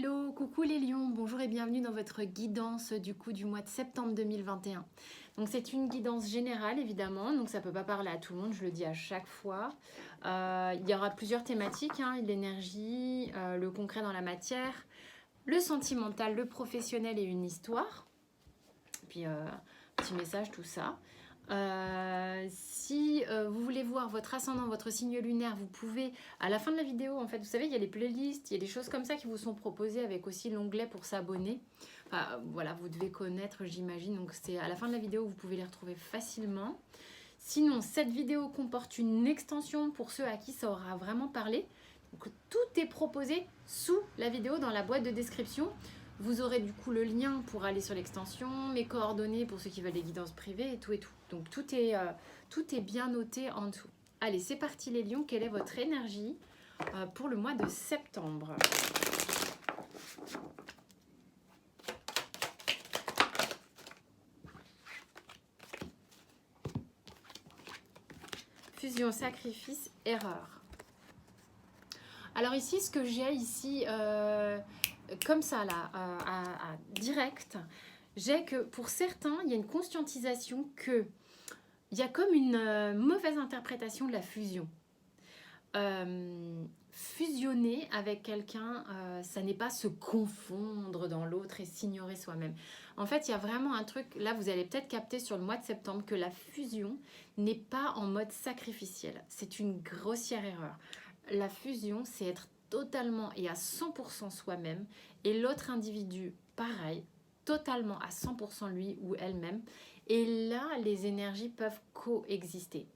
Hello, coucou les lions, bonjour et bienvenue dans votre guidance du mois de septembre 2021. Donc c'est une guidance générale évidemment, donc ça ne peut pas parler à tout le monde, je le dis à chaque fois. Il y aura plusieurs thématiques, l'énergie, le concret dans la matière, le sentimental, le professionnel et une histoire. Puis petit message, tout ça. Si vous voulez voir votre ascendant, votre signe lunaire, vous pouvez, à la fin de la vidéo, en fait, vous savez, il y a les playlists, il y a des choses comme ça qui vous sont proposées avec aussi l'onglet pour s'abonner. Enfin, voilà, vous devez connaître, j'imagine. Donc, c'est à la fin de la vidéo, vous pouvez les retrouver facilement. Sinon, cette vidéo comporte une extension pour ceux à qui ça aura vraiment parlé. Donc, tout est proposé sous la vidéo dans la boîte de description. Vous aurez du coup le lien pour aller sur l'extension, mes coordonnées pour ceux qui veulent des guidances privées et tout et tout. Donc tout est bien noté en dessous. Allez, c'est parti les lions, quelle est votre énergie pour le mois de septembre? Fusion, sacrifice, erreur. Alors ici, ce que j'ai ici, comme ça là, à direct, j'ai que pour certains, il y a une conscientisation que il y a comme une mauvaise interprétation de la fusion. Fusionner avec quelqu'un, ça n'est pas se confondre dans l'autre et s'ignorer soi-même. En fait, il y a vraiment un truc, là vous allez peut-être capter sur le mois de septembre que la fusion n'est pas en mode sacrificiel. C'est une grossière erreur. La fusion, c'est être totalement et à 100% soi-même et l'autre individu, pareil, totalement à 100% lui ou elle-même. Et là, les énergies peuvent coexister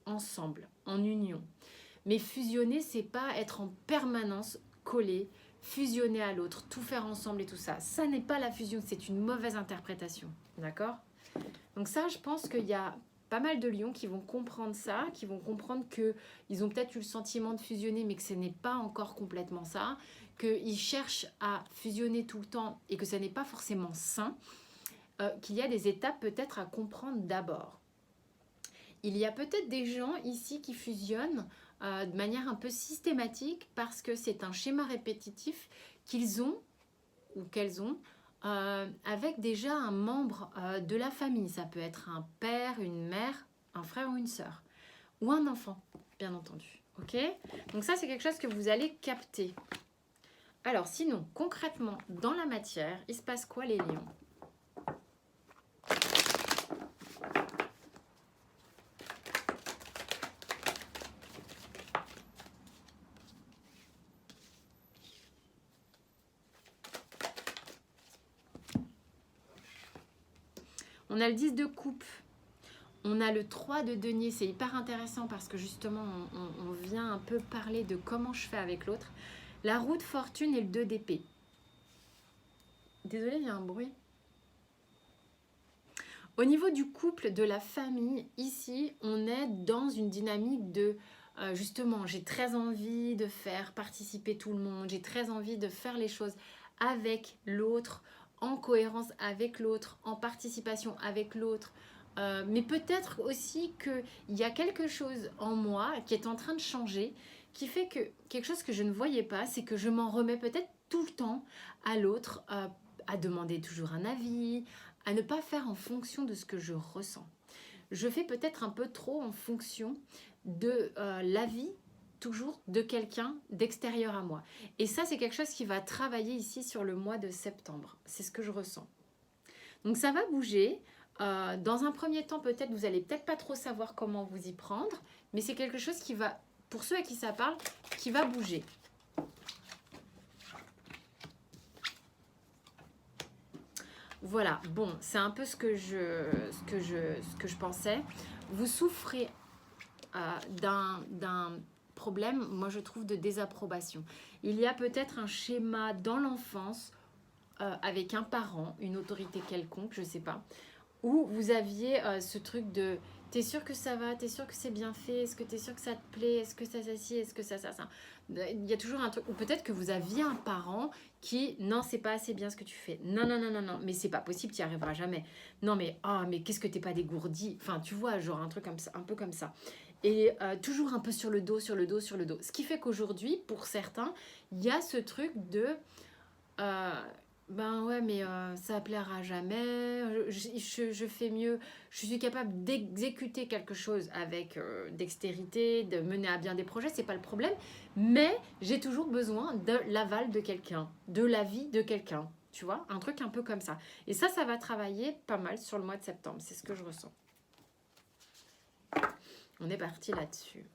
ensemble, en union. Mais fusionner, c'est pas être en permanence collé, fusionner à l'autre, tout faire ensemble et tout ça. Ça n'est pas la fusion, c'est une mauvaise interprétation. D'accord? Donc ça, je pense qu'il y a pas mal de lions qui vont comprendre ça, qui vont comprendre qu'ils ont peut-être eu le sentiment de fusionner, mais que ce n'est pas encore complètement ça, qu'ils cherchent à fusionner tout le temps et que ce n'est pas forcément sain, qu'il y a des étapes peut-être à comprendre d'abord. Il y a peut-être des gens ici qui fusionnent de manière un peu systématique parce que c'est un schéma répétitif qu'ils ont ou qu'elles ont avec déjà un membre de la famille. Ça peut être un père, une mère, un frère ou une sœur ou un enfant, bien entendu. Ok? Donc ça, c'est quelque chose que vous allez capter. Alors sinon, concrètement, dans la matière, il se passe quoi les lions? On a le 10 de coupe, on a le 3 de denier, c'est hyper intéressant parce que justement on vient un peu parler de comment je fais avec l'autre. La roue de fortune et le 2 d'épée. Désolée, il y a un bruit. Au niveau du couple, de la famille, ici on est dans une dynamique de justement j'ai très envie de faire participer tout le monde, j'ai très envie de faire les choses avec l'autre, en cohérence avec l'autre, en participation avec l'autre. Mais peut-être aussi qu'il y a quelque chose en moi qui est en train de changer, qui fait que quelque chose que je ne voyais pas, c'est que je m'en remets peut-être tout le temps à l'autre, à demander toujours un avis, à ne pas faire en fonction de ce que je ressens. Je fais peut-être un peu trop en fonction de l'avis toujours de quelqu'un d'extérieur à moi. Et ça, c'est quelque chose qui va travailler ici sur le mois de septembre. C'est ce que je ressens. Donc ça va bouger. Dans un premier temps, peut-être, vous n'allez peut-être pas trop savoir comment vous y prendre, mais c'est quelque chose qui va, pour ceux à qui ça parle, qui va bouger. Voilà, bon, c'est un peu ce que je pensais. Vous souffrez d'un problème, moi je trouve, de désapprobation. Il y a peut-être un schéma dans l'enfance avec un parent, une autorité quelconque, je ne sais pas, où vous aviez ce truc de t'es sûr que ça va, t'es sûr que c'est bien fait, est-ce que t'es sûr que ça te plaît, est-ce que ça ci, est-ce que ça. Il y a toujours un truc, ou peut-être que vous aviez un parent qui non, c'est pas assez bien ce que tu fais, non, mais c'est pas possible, tu n'y arriveras jamais, non mais mais qu'est-ce que t'es pas dégourdi, enfin tu vois, genre un truc comme ça, un peu comme ça. Et toujours un peu sur le dos, ce qui fait qu'aujourd'hui pour certains il y a ce truc de Ben ouais, mais ça plaira jamais. Je fais mieux. Je suis capable d'exécuter quelque chose avec dextérité, de mener à bien des projets, c'est pas le problème. Mais j'ai toujours besoin de l'aval de quelqu'un, de l'avis de quelqu'un. Tu vois, un truc un peu comme ça. Et ça va travailler pas mal sur le mois de septembre. C'est ce que je ressens. On est parti là-dessus.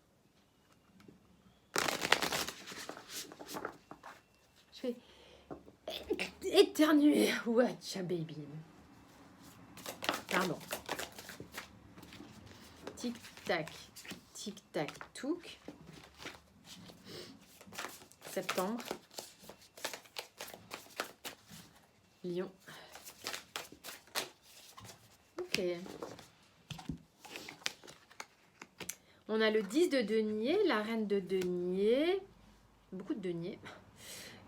Je fais éternuer. Watcha baby. Pardon. Tic-tac, tic-tac, touk. Septembre. Lion. Ok. On a le 10 de denier, la reine de denier. Beaucoup de denier.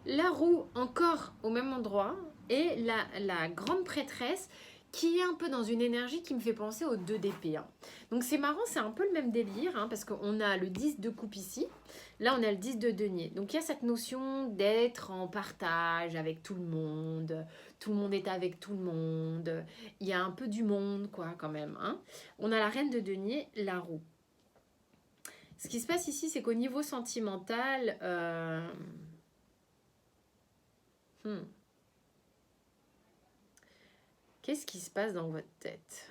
La roue encore au même endroit. Et la grande prêtresse qui est un peu dans une énergie qui me fait penser aux 2 d'épée. Hein. Donc c'est marrant, c'est un peu le même délire, hein, parce qu'on a le 10 de coupe ici, là on a le 10 de denier. Donc il y a cette notion d'être en partage avec tout le monde est avec tout le monde, il y a un peu du monde quoi quand même. Hein. On a la reine de denier, la roue. Ce qui se passe ici, c'est qu'au niveau sentimental... Qu'est-ce qui se passe dans votre tête?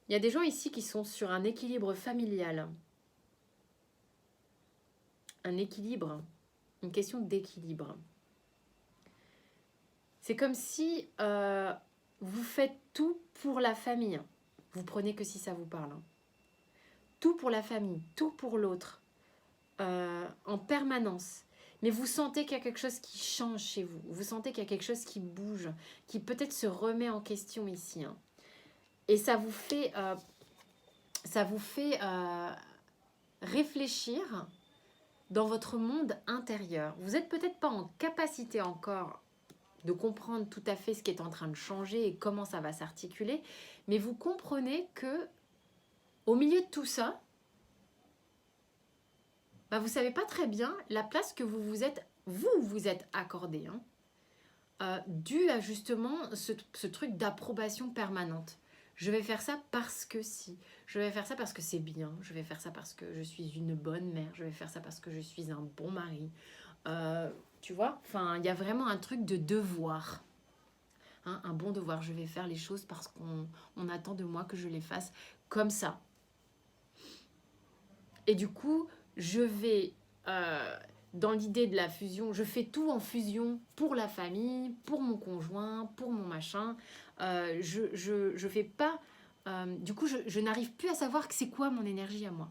Il y a des gens ici qui sont sur un équilibre familial. Un équilibre, une question d'équilibre. C'est comme si vous faites tout pour la famille. Vous prenez que si ça vous parle. Hein. Tout pour la famille, tout pour l'autre, en permanence. Mais vous sentez qu'il y a quelque chose qui change chez vous. Vous sentez qu'il y a quelque chose qui bouge, qui peut-être se remet en question ici. Hein. Et ça vous fait réfléchir dans votre monde intérieur. Vous n'êtes peut-être pas en capacité encore de comprendre tout à fait ce qui est en train de changer et comment ça va s'articuler, mais vous comprenez que au milieu de tout ça, bah, vous ne savez pas très bien la place que vous êtes accordé, hein, dû à justement ce truc d'approbation permanente. Je vais faire ça parce que si, je vais faire ça parce que c'est bien, je vais faire ça parce que je suis une bonne mère, je vais faire ça parce que je suis un bon mari. Tu vois, enfin, il y a vraiment un truc de devoir. Hein, un bon devoir, je vais faire les choses parce qu'on attend de moi que je les fasse comme ça. Et du coup, je vais, dans l'idée de la fusion, je fais tout en fusion pour la famille, pour mon conjoint, pour mon machin. Je fais pas... du coup, je n'arrive plus à savoir que c'est quoi mon énergie à moi.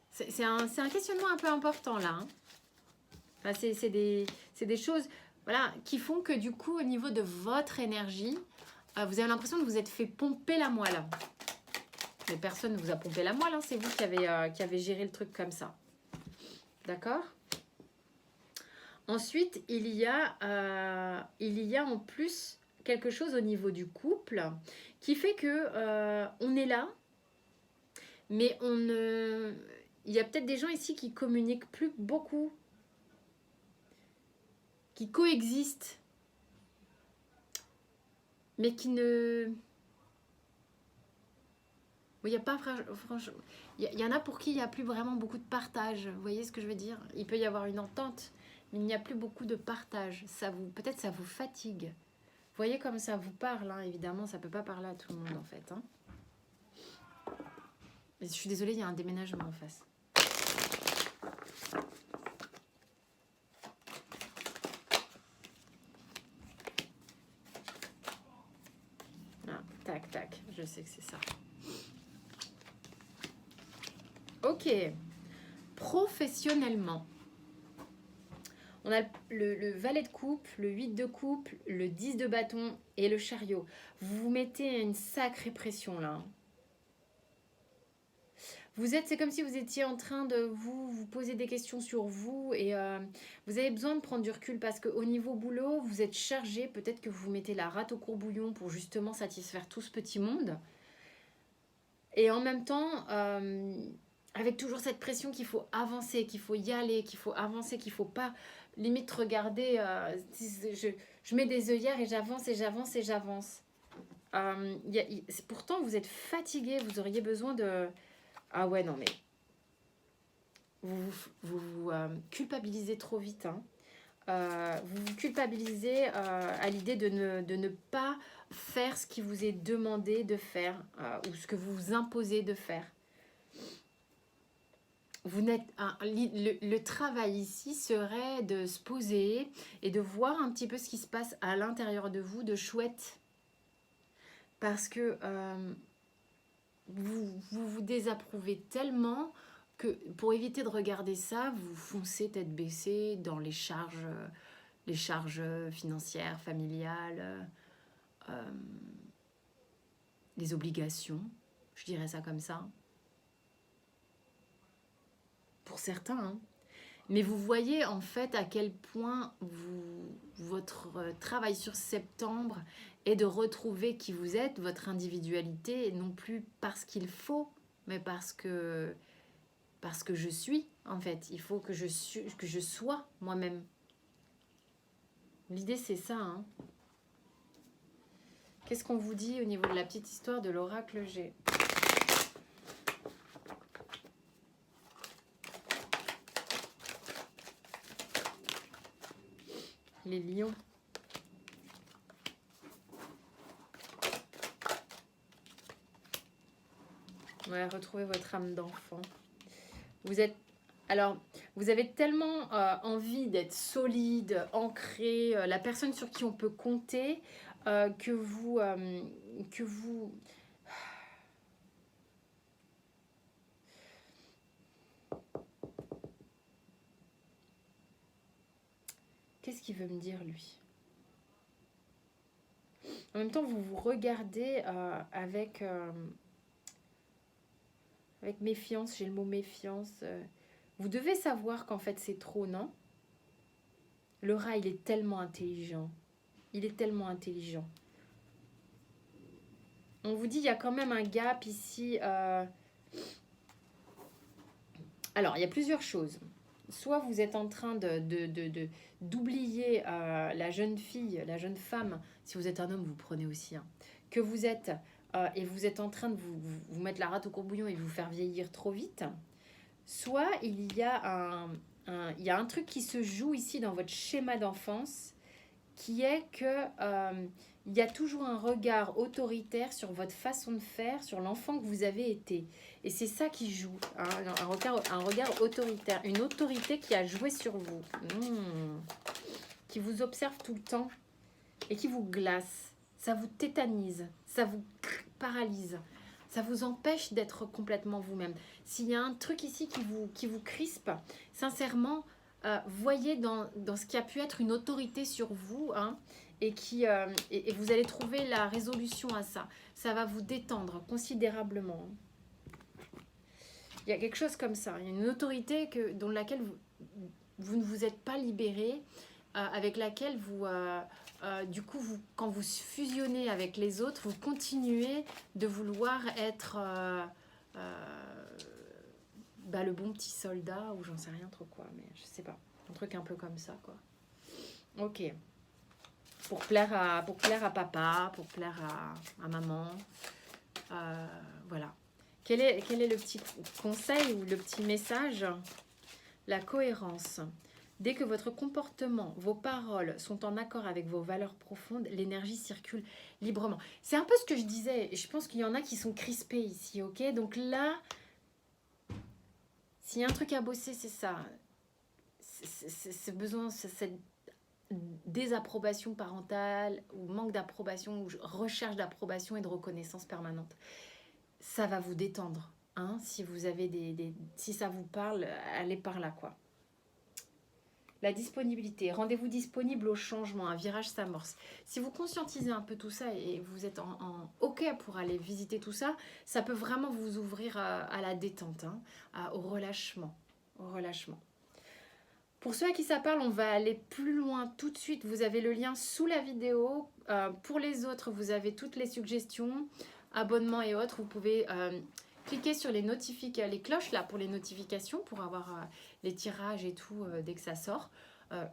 C'est un questionnement un peu important là. Hein. Enfin, c'est des choses voilà, qui font que du coup, au niveau de votre énergie, vous avez l'impression de vous être fait pomper la moelle. Mais personne ne vous a pompé la moelle, hein, c'est vous qui avez géré le truc comme ça. D'accord ? Ensuite, il y a en plus quelque chose au niveau du couple qui fait que on est là, mais il y a peut-être des gens ici qui communiquent plus beaucoup, qui coexistent, mais qui ne... Il y a pas, franchement, il y en a pour qui il n'y a plus vraiment beaucoup de partage. Vous voyez ce que je veux dire? Il peut y avoir une entente, mais il n'y a plus beaucoup de partage. Peut-être ça vous fatigue. Vous voyez comme ça vous parle, hein, évidemment, ça ne peut pas parler à tout le monde en fait. Hein. Mais je suis désolée, il y a un déménagement en face. Ah, tac, tac, je sais que c'est ça. Ok, professionnellement, on a le valet de coupe, le 8 de coupe, le 10 de bâton et le chariot. Vous vous mettez une sacrée pression là. C'est comme si vous étiez en train de vous poser des questions sur vous et vous avez besoin de prendre du recul parce qu'au niveau boulot, vous êtes chargé. Peut-être que vous mettez la rate au courbouillon pour justement satisfaire tout ce petit monde. Et en même temps... avec toujours cette pression qu'il faut avancer, qu'il faut y aller, qu'il faut avancer, qu'il faut pas limite regarder. Je mets des œillères et j'avance et j'avance et j'avance. Pourtant, vous êtes fatigué, vous auriez besoin de... Ah ouais, non mais... Vous culpabilisez trop vite. Hein. Vous vous culpabilisez à l'idée de ne pas faire ce qui vous est demandé de faire ou ce que vous vous imposez de faire. Le travail ici serait de se poser et de voir un petit peu ce qui se passe à l'intérieur de vous de chouette. Parce que vous désapprouvez tellement que pour éviter de regarder ça, vous foncez tête baissée dans les charges financières, familiales, les obligations, je dirais ça comme ça. Pour certains, hein. Mais vous voyez en fait à quel point votre travail sur septembre est de retrouver qui vous êtes, votre individualité, non plus parce qu'il faut, mais parce que je suis en fait. Il faut que je sois moi-même. L'idée c'est ça. Hein. Qu'est-ce qu'on vous dit au niveau de la petite histoire de l'oracle G ? Les lions. Ouais, retrouvez votre âme d'enfant. Vous avez tellement envie d'être solide, ancré, la personne sur qui on peut compter, que vous... Qu'est-ce qu'il veut me dire, lui ? En même temps, vous vous regardez avec méfiance, j'ai le mot méfiance. Vous devez savoir qu'en fait, c'est trop, non ? Le rat, il est tellement intelligent. Il est tellement intelligent. On vous dit, il y a quand même un gap ici. Alors, il y a plusieurs choses. Soit vous êtes en train d'oublier la jeune fille, la jeune femme, si vous êtes un homme, vous prenez aussi, hein, que vous êtes, et vous êtes en train de vous mettre la rate au courbouillon et vous faire vieillir trop vite. Soit il y a un truc qui se joue ici dans votre schéma d'enfance, qui est que il y a toujours un regard autoritaire sur votre façon de faire, sur l'enfant que vous avez été. Et c'est ça qui joue, hein, un regard autoritaire, une autorité qui a joué sur vous, qui vous observe tout le temps et qui vous glace. Ça vous tétanise, ça vous paralyse, ça vous empêche d'être complètement vous-même. S'il y a un truc ici qui vous crispe, sincèrement, voyez dans ce qui a pu être une autorité sur vous, hein, et vous allez trouver la résolution à ça. Ça va vous détendre considérablement. Il y a quelque chose comme ça. Il y a une autorité dans laquelle vous ne vous êtes pas libéré, avec laquelle du coup, quand vous fusionnez avec les autres, vous continuez de vouloir être le bon petit soldat, ou j'en sais rien trop quoi, mais je sais pas. Un truc un peu comme ça, quoi. Ok. Pour plaire à papa, pour plaire à maman. Voilà. Quel est le petit conseil ou le petit message ? La cohérence. Dès que votre comportement, vos paroles sont en accord avec vos valeurs profondes, l'énergie circule librement. C'est un peu ce que je disais. Je pense qu'il y en a qui sont crispés ici, ok ? Donc là, s'il y a un truc à bosser, c'est ça. C'est besoin, cette désapprobation parentale ou manque d'approbation ou recherche d'approbation et de reconnaissance permanente. Ça va vous détendre, hein, si vous avez si ça vous parle, allez par là, quoi. La disponibilité, rendez-vous disponible au changement, un virage s'amorce. Si vous conscientisez un peu tout ça et vous êtes en OK pour aller visiter tout ça, ça peut vraiment vous ouvrir à la détente, hein, au relâchement. Pour ceux à qui ça parle, on va aller plus loin tout de suite. Vous avez le lien sous la vidéo. Pour les autres, vous avez toutes les suggestions, abonnements et autres. Vous pouvez cliquez sur les cloches là pour les notifications, pour avoir les tirages et tout dès que ça sort.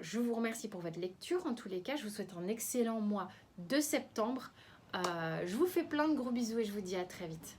Je vous remercie pour votre lecture. En tous les cas, je vous souhaite un excellent mois de septembre. Je vous fais plein de gros bisous et je vous dis à très vite.